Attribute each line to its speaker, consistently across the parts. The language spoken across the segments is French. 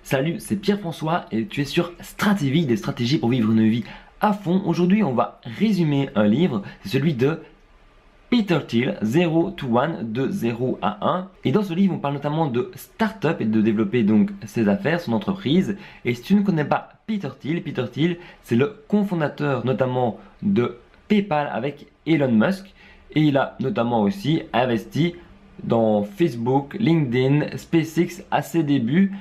Speaker 1: Salut, c'est Pierre-François et tu es sur Stratévie, des stratégies pour vivre une vie à fond. Aujourd'hui, on va résumer un livre, c'est celui de Peter Thiel, 0 to 1, de 0 à 1. Et dans ce livre, on parle notamment de start-up et de développer donc ses affaires, son entreprise. Et si tu ne connais pas Peter Thiel, c'est le cofondateur notamment de PayPal avec Elon Musk. Et il a notamment aussi investi dans Facebook, LinkedIn, SpaceX à ses débuts.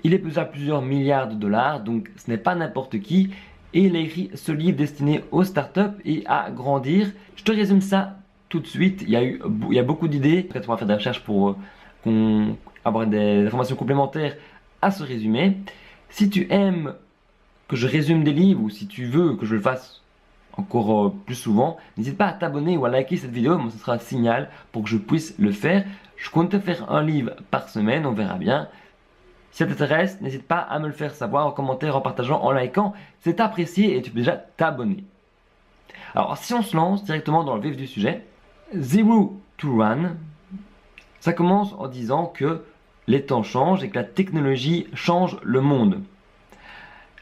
Speaker 1: Il est pesé à plusieurs milliards de dollars, donc ce n'est pas n'importe qui. Et il a écrit ce livre destiné aux startups et à grandir. Je te résume ça tout de suite. Il y a beaucoup d'idées. Peut-être on va faire des recherches pour avoir des informations complémentaires à ce résumé. Si tu aimes que je résume des livres ou si tu veux que je le fasse encore plus souvent, n'hésite pas à t'abonner ou à liker cette vidéo. Moi, ce sera un signal pour que je puisse le faire. Je compte te faire un livre par semaine, on verra bien. Si ça t'intéresse, n'hésite pas à me le faire savoir en commentaire, en partageant, en likant. C'est apprécié et tu peux déjà t'abonner. Alors, si on se lance directement dans le vif du sujet, Zero to One, ça commence en disant que les temps changent et que la technologie change le monde.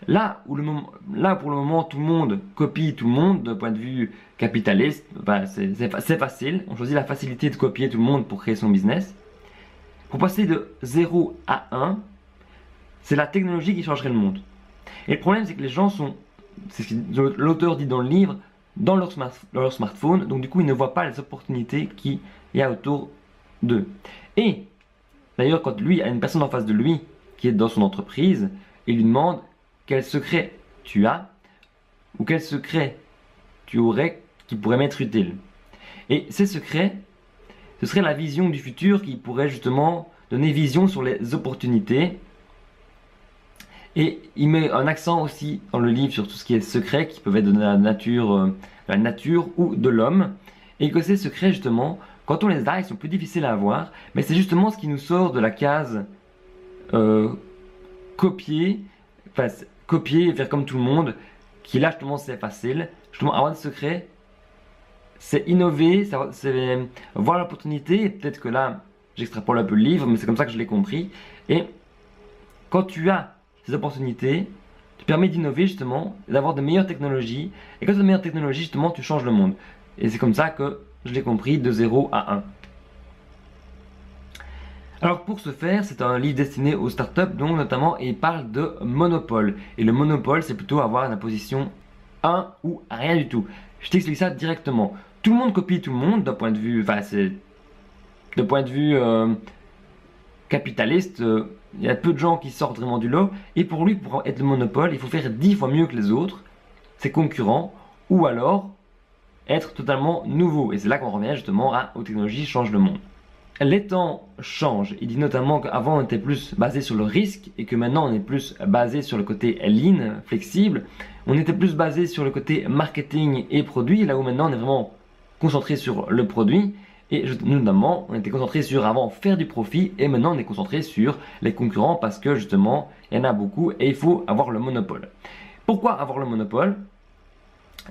Speaker 1: Là pour le moment, tout le monde copie tout le monde d'un point de vue capitaliste. C'est facile. On choisit la facilité de copier tout le monde pour créer son business. Pour passer de 0 à 1, c'est la technologie qui changerait le monde. Et le problème, c'est que les gens sont, c'est ce que l'auteur dit dans le livre, dans leur smartphone. Donc du coup, ils ne voient pas les opportunités qu'il y a autour d'eux. Et d'ailleurs, quand lui a une personne en face de lui qui est dans son entreprise, il lui demande quel secret tu as ou quel secret tu aurais qui pourrait m'être utile. Et ces secrets, ce serait la vision du futur qui pourrait justement donner vision sur les opportunités. Et il met un accent aussi dans le livre sur tout ce qui est secret qui peuvent être de la nature ou de l'homme. Et que ces secrets justement, quand on les a, ils sont plus difficiles à avoir. Mais c'est justement ce qui nous sort de la case copier et faire comme tout le monde. Qui là justement c'est facile. Justement avoir des secrets, c'est innover, c'est voir l'opportunité. Peut-être que là, j'extrapole un peu le livre, mais c'est comme ça que je l'ai compris. Et quand tu as ces opportunités, tu permets d'innover justement, d'avoir de meilleures technologies. Et quand tu as de meilleures technologies, justement, tu changes le monde. Et c'est comme ça que je l'ai compris, de 0 à 1. Alors pour ce faire, c'est un livre destiné aux startups, donc notamment, et il parle de monopole. Et le monopole, c'est plutôt avoir une position 1 ou rien du tout. Je t'explique ça directement. Tout le monde copie tout le monde d'un point de vue, capitaliste. Il y a peu de gens qui sortent vraiment du lot. Et pour lui, pour être le monopole, il faut faire 10 fois mieux que les autres, ses concurrents, ou alors être totalement nouveau. Et c'est là qu'on revient justement aux technologies qui changent le monde. Les temps changent. Il dit notamment qu'avant on était plus basé sur le risque et que maintenant on est plus basé sur le côté lean, flexible. On était plus basé sur le côté marketing et produit, là où maintenant on est vraiment concentré sur le produit. Et notamment, on était concentré sur avant faire du profit et maintenant on est concentré sur les concurrents parce que justement, il y en a beaucoup et il faut avoir le monopole. Pourquoi avoir le monopole?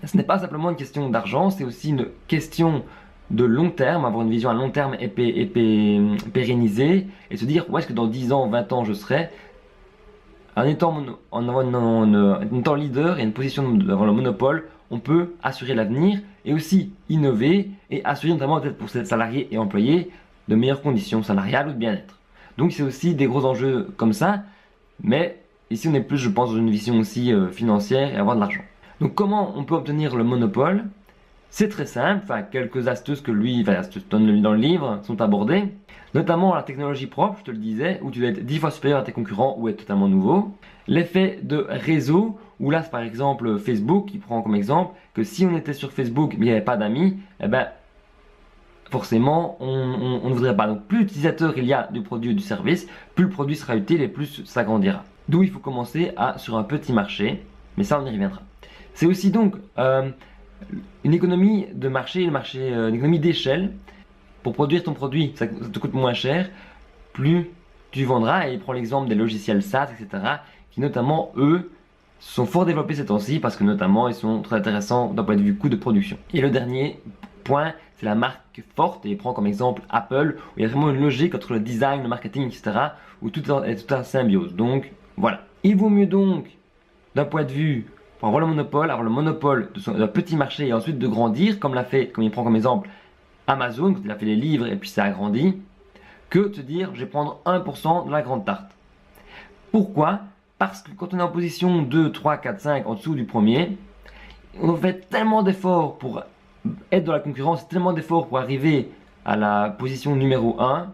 Speaker 1: Ce n'est pas simplement une question d'argent, c'est aussi une question de long terme, avoir une vision à long terme et pérenniser et se dire où est-ce que dans 10 ans, 20 ans je serai. En étant leader et une position d'avoir le monopole, on peut assurer l'avenir et aussi innover et assurer notamment peut-être pour ses salariés et employés de meilleures conditions salariales ou de bien-être. Donc c'est aussi des gros enjeux comme ça, mais ici on est plus je pense dans une vision aussi financière et avoir de l'argent. Donc comment on peut obtenir le monopole? C'est très simple, quelques astuces que lui donne dans le livre sont abordées, notamment la technologie propre, je te le disais, où tu dois être 10 fois supérieur à tes concurrents ou être totalement nouveau. L'effet de réseau, où là, par exemple, Facebook, qui prend comme exemple que si on était sur Facebook mais il n'y avait pas d'amis, eh ben, forcément, on ne voudrait pas. Donc, plus d'utilisateurs il y a du produit ou du service, plus le produit sera utile et plus ça grandira. D'où il faut commencer sur un petit marché, mais ça, on y reviendra. C'est aussi donc une économie de marché, une économie d'échelle. Pour produire ton produit, ça te coûte moins cher, plus tu vendras. Et il prend l'exemple des logiciels SaaS, etc., qui notamment, eux, sont fort développés ces temps-ci parce que notamment, ils sont très intéressants d'un point de vue coût de production. Et le dernier point, c'est la marque forte. Et il prend comme exemple Apple, où il y a vraiment une logique entre le design, le marketing, etc., où tout est en symbiose. Donc, Voilà. Il vaut mieux donc, d'un point de vue, pour avoir le monopole d'un petit marché et ensuite de grandir, comme il prend comme exemple Amazon, quand il a fait les livres et puis ça a grandi, que de se dire je vais prendre 1% de la grande tarte. Pourquoi? Parce que quand on est en position 2, 3, 4, 5 en dessous du premier, on fait tellement d'efforts pour être dans la concurrence, tellement d'efforts pour arriver à la position numéro 1,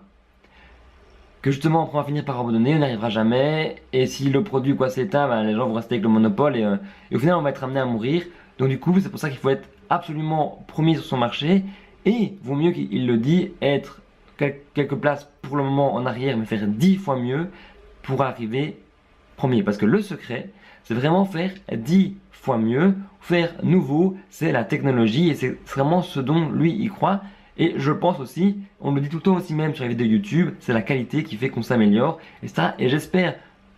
Speaker 1: que justement on va finir par abandonner, on n'y arrivera jamais, et si le produit s'éteint, ben, les gens vont rester avec le monopole et au final on va être amené à mourir. Donc du coup c'est pour ça qu'il faut être absolument premier sur son marché, et vaut mieux qu'il le dit, être quelques places pour le moment en arrière, mais faire 10 fois mieux pour arriver premier. Parce que le secret, c'est vraiment faire 10 fois mieux, faire nouveau, c'est la technologie et c'est vraiment ce dont lui il croit. Et je pense aussi, on le dit tout le temps aussi même sur les vidéos YouTube, c'est la qualité qui fait qu'on s'améliore. Et j'espère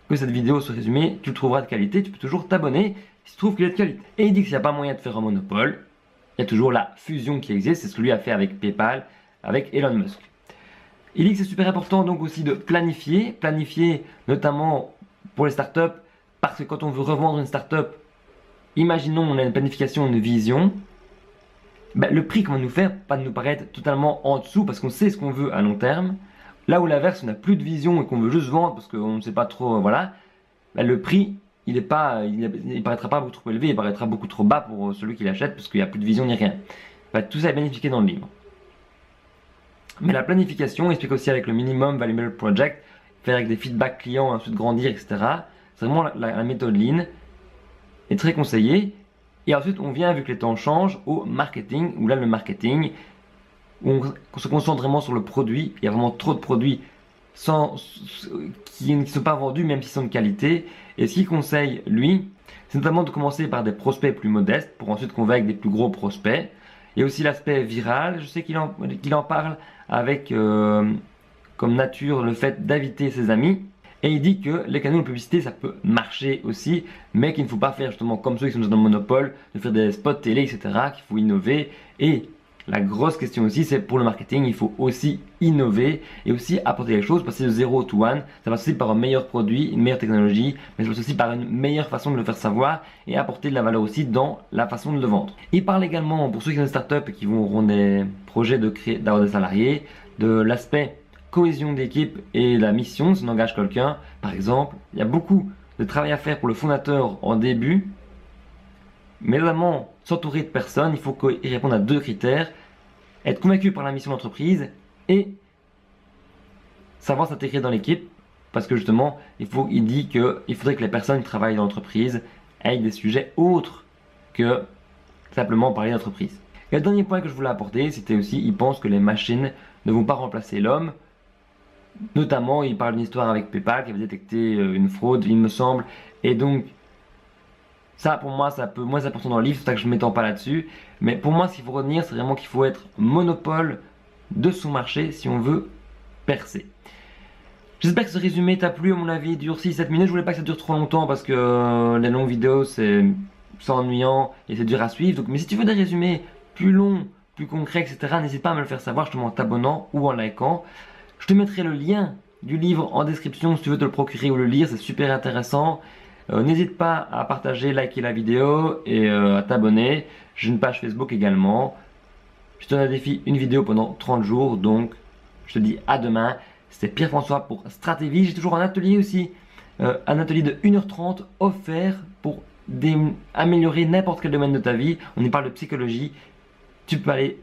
Speaker 1: que cette vidéo, ce résumé, tu le trouveras de qualité. Tu peux toujours t'abonner si tu trouves qu'il est de qualité. Et il dit qu'il n'y a pas moyen de faire un monopole. Il y a toujours la fusion qui existe, c'est ce que lui a fait avec PayPal, avec Elon Musk. Il dit que c'est super important donc aussi de planifier notamment pour les startups, parce que quand on veut revendre une startup, imaginons on a une planification, une vision, ben, le prix qu'on va nous faire pas de nous paraître totalement en dessous parce qu'on sait ce qu'on veut à long terme. Là où l'inverse, on n'a plus de vision et qu'on veut juste vendre parce qu'on ne sait pas trop, voilà, ben, le prix il paraîtra pas beaucoup trop élevé, il paraîtra beaucoup trop bas pour celui qui l'achète parce qu'il n'y a plus de vision ni rien. Ben, tout ça est planifié dans le livre. Mais la planification, il explique aussi avec le minimum valuable project, faire avec des feedbacks clients, ensuite grandir, etc. C'est vraiment la méthode Lean, est très conseillée. Et ensuite, on vient, vu que les temps changent, au marketing, où là, le marketing, où on se concentre vraiment sur le produit. Il y a vraiment trop de produits qui ne sont pas vendus, même s'ils sont de qualité. Et ce qu'il conseille, lui, c'est notamment de commencer par des prospects plus modestes, pour ensuite convaincre avec des plus gros prospects. Il y a aussi l'aspect viral, je sais qu'il en parle avec comme nature le fait d'inviter ses amis. Et il dit que les canaux de publicité ça peut marcher aussi, mais qu'il ne faut pas faire justement comme ceux qui sont dans le monopole, de faire des spots télé, etc. Qu'il faut innover. Et la grosse question aussi, c'est pour le marketing, il faut aussi innover et aussi apporter les choses, passer de 0 to 1. Ça passe aussi par un meilleur produit, une meilleure technologie, mais ça passe aussi par une meilleure façon de le faire savoir et apporter de la valeur aussi dans la façon de le vendre. Il parle également, pour ceux qui sont des startups et qui auront des projets d'avoir des salariés, de l'aspect cohésion d'équipe et la mission, si on engage quelqu'un, par exemple. Il y a beaucoup de travail à faire pour le fondateur en début, mais notamment s'entourer de personnes, il faut qu'il réponde à 2 critères. Être convaincu par la mission de l'entreprise et savoir s'intégrer dans l'équipe, parce que justement, il dit qu'il faudrait que les personnes qui travaillent dans l'entreprise aient des sujets autres que simplement parler d'entreprise. Et le dernier point que je voulais apporter, c'était aussi, il pense que les machines ne vont pas remplacer l'homme. Notamment, il parle d'une histoire avec PayPal qui avait détecté une fraude, il me semble, et donc ça, pour moi, c'est un peu moins important dans le livre, c'est pour ça que je ne m'étends pas là-dessus. Mais pour moi, ce qu'il faut retenir, c'est vraiment qu'il faut être monopole de son marché si on veut percer. J'espère que ce résumé t'a plu. À mon avis, il dure 6-7 minutes. Je voulais pas que ça dure trop longtemps parce que les longues vidéos, c'est ennuyant et c'est dur à suivre. Donc, mais si tu veux des résumés plus longs, plus concrets, etc., n'hésite pas à me le faire savoir justement en t'abonnant ou en likant. Je te mettrai le lien du livre en description si tu veux te le procurer ou le lire. C'est super intéressant. N'hésite pas à partager, liker la vidéo et à t'abonner. J'ai une page Facebook également. Je te donne un défi, une vidéo pendant 30 jours. Donc, je te dis à demain. C'était Pierre-François pour Stratévie. J'ai toujours un atelier aussi. Un atelier de 1h30 offert pour améliorer n'importe quel domaine de ta vie. On y parle de psychologie. Tu peux aller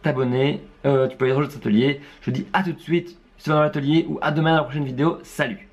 Speaker 1: t'abonner. Tu peux aller rejoindre cet atelier. Je te dis à tout de suite. Si tu vas dans l'atelier ou à demain dans la prochaine vidéo. Salut!